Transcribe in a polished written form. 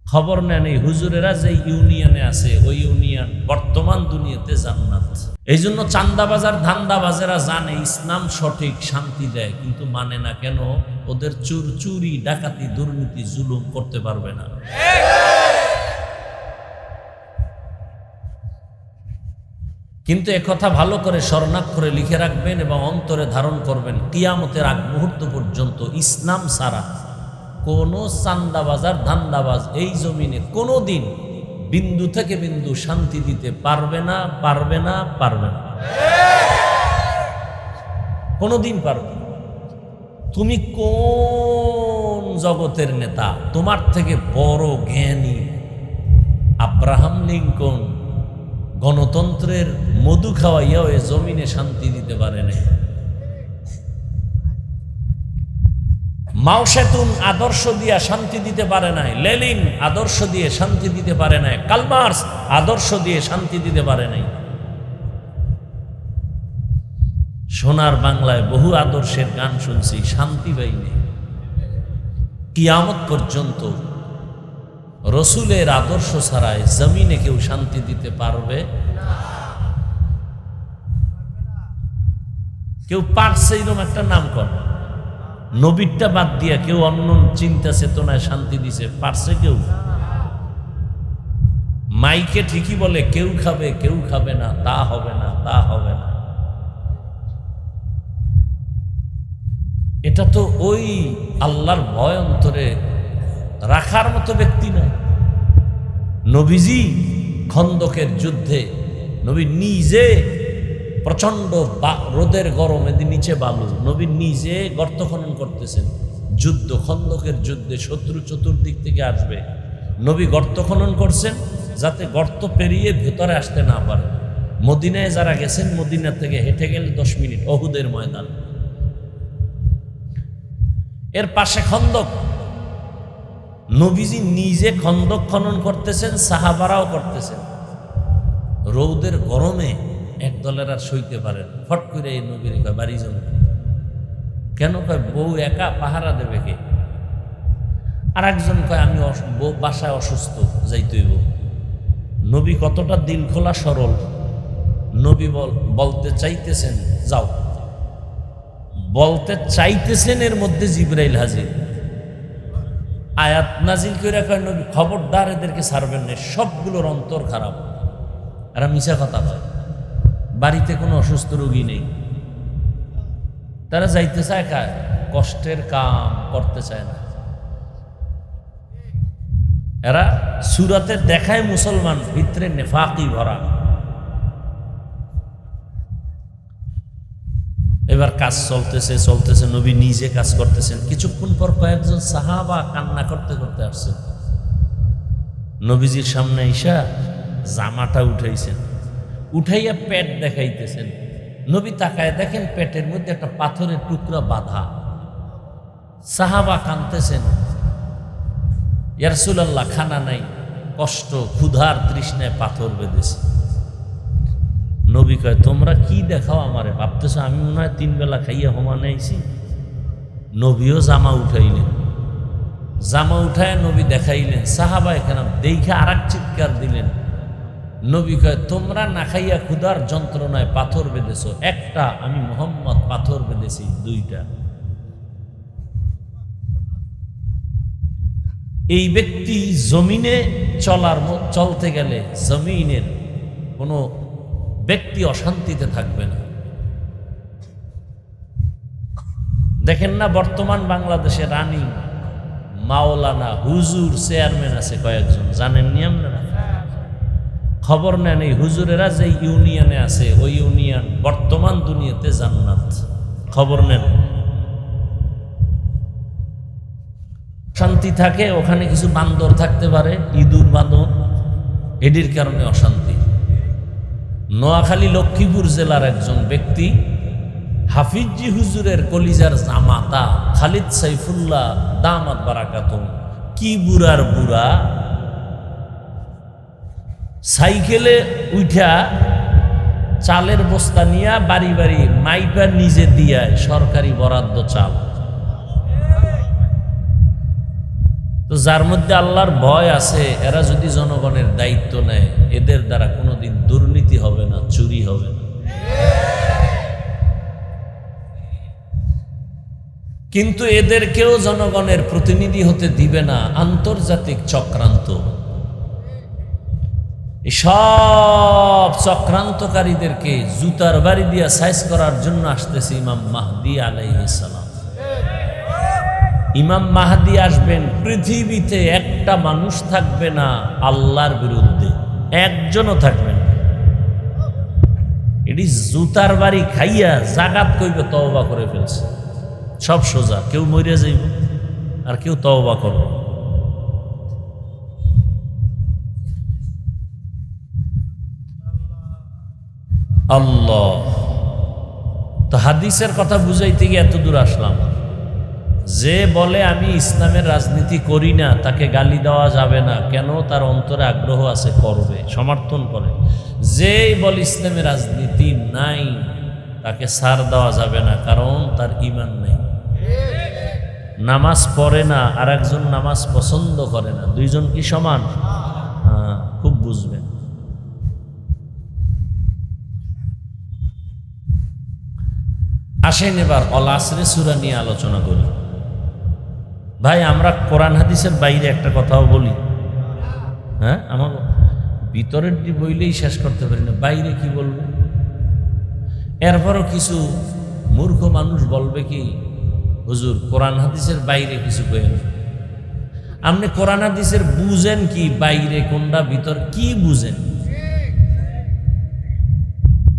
খবর নেন এই হুজুরেরা যে ইউনিয়নে আছে ওই ইউনিয়ন বর্তমান দুনিয়াতে জান্নাত। এই জন্য চান্দাবাজার ধান্দাবাজেরা জানে ইসলাম সঠিক, শান্তি দেয়, কিন্তু মানে না কেন? ওদের চুরি ডাকাতি দুর্নীতি জুলুম করতে পারবে না। কিন্তু একথা ভালো করে স্বর্ণাক্ষরে লিখে রাখবেন এবং অন্তরে ধারণ করবেন, কিয়ামতের আগ মুহূর্ত পর্যন্ত ইসলাম ছাড়া কোনো চান্দাবাজার ধান্দাবাজ এই জমিনে কোনো দিন বিন্দু থেকে বিন্দু শান্তি দিতে পারবে না, পারবে না, পারবে না, কোনোদিন পারবে না। তুমি কোন জগতের নেতা? তোমার থেকে বড় জ্ঞানী আব্রাহাম লিঙ্কন গণতন্ত্রের মধু খাওয়াইয়াও এ জমিনে শান্তি দিতে পারে না। মাও সেতুং আদর্শ দিয়া শান্তি দিতে পারে নাই, লেনিন আদর্শ দিয়ে শান্তি দিতে পারে নাই, কার্ল মার্কস আদর্শ দিয়ে শান্তি দিতে পারে নাই। সোনার বাংলায় বহু আদর্শের গান শুনছি, শান্তি পাইনি। কিয়ামত পর্যন্ত রসুলের আদর্শ ছাড়াই জমিনে কেউ শান্তি দিতে পারবে না। কেউ পারছে এরকম একটা নাম কর, নবীরটা বাদ দিয়া কেউ অন্য চিন্তা চেতনায় শান্তি দিছে পারছে কেউ? মাইকে ঠিকই বলে কেউ খাবে কেউ খাবে না, তা হবে না, তা হবে না। এটা তো ওই আল্লাহর ভয় অন্তরে রাখার মতো ব্যক্তি না। নবীজি খন্দকের যুদ্ধে নবী নিজে প্রচন্ড রোদের গরমে নিচে বালু, নবী নিজে গর্ত খনন করতেছেন। যুদ্ধ, খন্দকের যুদ্ধে শত্রু চতুর্দিক থেকে আসবে, নবী গর্ত খনন করছেন যাতে গর্ত পেরিয়ে ভেতরে আসতে না পারে। মদিনায় যারা গেছেন, মদিনা থেকে হেঁটে গেলে 10 মিনিট ওহুদের ময়দান, এর পাশে খন্দক। নবীজি নিজে খন্দক খনন করতেছেন, সাহাবারাও করতেছেন। রৌদের গরমে এক দলের আর সইতে পারেন, ফট করে এই নবীর কয় বাড়ি যান। কেন? কয় বউ একা পাহারা দেবে কে? আর একজন কয় আমি বাসায় অসুস্থ, যাইতেইব। নবী কতটা দিল খোলা সরল, নবী বলতে চাইতেছেন যাও, বলতে চাইতেছেন, এর মধ্যে জিবরাইল হাজির। আয়াত নাজিল করে কয় নবী খবরদার এদেরকে ছাড়বেন না, সবগুলোর অন্তর খারাপ। এরা মিছা কথা কয়, বাড়িতে কোনো অসুস্থ রোগী নেই, তারা যাইতে চায় কায় কষ্টের কাম করতে চায় না। এরা সুরাতে দেখায় মুসলমান, ভিতরে নেফাকি ভরা। এবার কাজ চলতেছে, নবী নিজে কাজ করতেছেন। কিছুক্ষণ পর কয়েকজন সাহাবা কান্না করতে করতে আসছেন। নবীজির সামনে ঈশা জামাটা উঠাইছেন, উঠাইয়া পেট দেখাইতেছেন। নবী তাকায় দেখেন পেটের মধ্যে একটা পাথরের টুকরা বাঁধা। সাহাবা কাঁদতেছেন, ইয়া রাসূলুল্লাহ খানা নাই, কষ্ট, ক্ষুধার তৃষ্ণায় পাথর বেঁধেছে। নবী কয় তোমরা কি দেখাও আমারে, ভাবতেছ আমি মনে হয় 3 বেলা খাইয়া হোমানে আইছি? নবীও জামা উঠাইলেন, জামা উঠায় নবী দেখাইলেন। সাহাবা এখানে দেখে আর এক চিৎকার দিলেন। নবী কয় তোমরা না খাইয়া ক্ষুধার যন্ত্রণায় পাথর বেঁধেছ, একটা, আমি মুহাম্মদ পাথর বেঁধেছি 2টা। এই ব্যক্তি জমিনে চলতে গেলে জমিনের কোনো ব্যক্তি অশান্তিতে থাকবে না। দেখেন না বর্তমান বাংলাদেশে রানী মাওলানা হুজুর চেয়ারম্যান আছে কয়েকজন, জানেন নি আপনারা? খবর নেন এই হুজুরেরা যে ইউনিয়নে আছে ওই ইউনিয়ন বর্তমান দুনিয়াতে জান্নাত। খবর নেন। শান্তি থাকে ওখানে কিছু বান্দর থাকতে পারে, ইঁদুর বাঁদর, এটির কারণে অশান্তি। নোয়াখালী লক্ষ্মীপুর জেলার একজন ব্যক্তি হাফিজি হুজুরের কলিজার জামাতা খালিদ সাইফুল্লাহ দামাত বারাকাতুম, কি বুড়ার বুড়া, সাইকেলে উঠা চালের বস্তা নিয়া বাড়ি বাড়ি মাইপা নিজে দিয়ায় সরকারি বরাদ্দ চাল। তো যার মধ্যে আল্লাহর ভয় আছে, এরা যদি জনগণের দায়িত্ব নেয়, এদের দ্বারা কোনোদিন দুর্নীতি হবে না, চুরি হবে না। কিন্তু এদেরকেও জনগণের প্রতিনিধি হতে দিবে না, আন্তর্জাতিক চক্রান্ত। সব চক্রান্তকারীদেরকে জুতার বাড়ি দিয়া সাইজ করার জন্য আসতেছে ইমাম মাহদী আলাইহিস সালাম। ইমাম মাহদী আসবেন, পৃথিবীতে একটা মানুষ থাকবে না আল্লাহর বিরুদ্ধে, একজনও থাকবে না। এটি জুতার বাড়ি খাইয়া জাগাত কইবে তওবা করে ফেলছে, সব সোজা, কেউ মরে যাইব আর কেউ তওবা করবে। আল্লাহ, তো হাদিসের কথা বুঝাইতে গিয়ে এত দূর আসলাম। যে বলে আমি ইসলামের রাজনীতি করি না, তাকে গালি দেওয়া যাবে না, কেন? তার অন্তরে আগ্রহ আছে, করবে, সমর্থন করে। যেই বলে ইসলামের রাজনীতি নাই, তাকে ছাড় দেওয়া যাবে না, কারণ তার ঈমান নেই। নামাজ পড়ে না আর একজন নামাজ পছন্দ করে না, দুইজন কি সমান? হ্যাঁ, খুব বুঝবেন। আসেন এবার অল আসরে সূরা নিয়ে আলোচনা করি। ভাই, আমরা কোরআন হাদিসের বাইরে একটা কথাও বলি, হ্যাঁ? আমার ভিতরের বইলেই শেষ করতে পারি না, বাইরে কি বলবো? এরপরও কিছু মূর্খ মানুষ বলবে কি, হুজুর কোরআন হাদিসের বাইরে কিছু কইেন। আপনি কোরআন হাদিসের বুঝেন কি? বাইরে কোনটা ভিতর কি বুঝেন?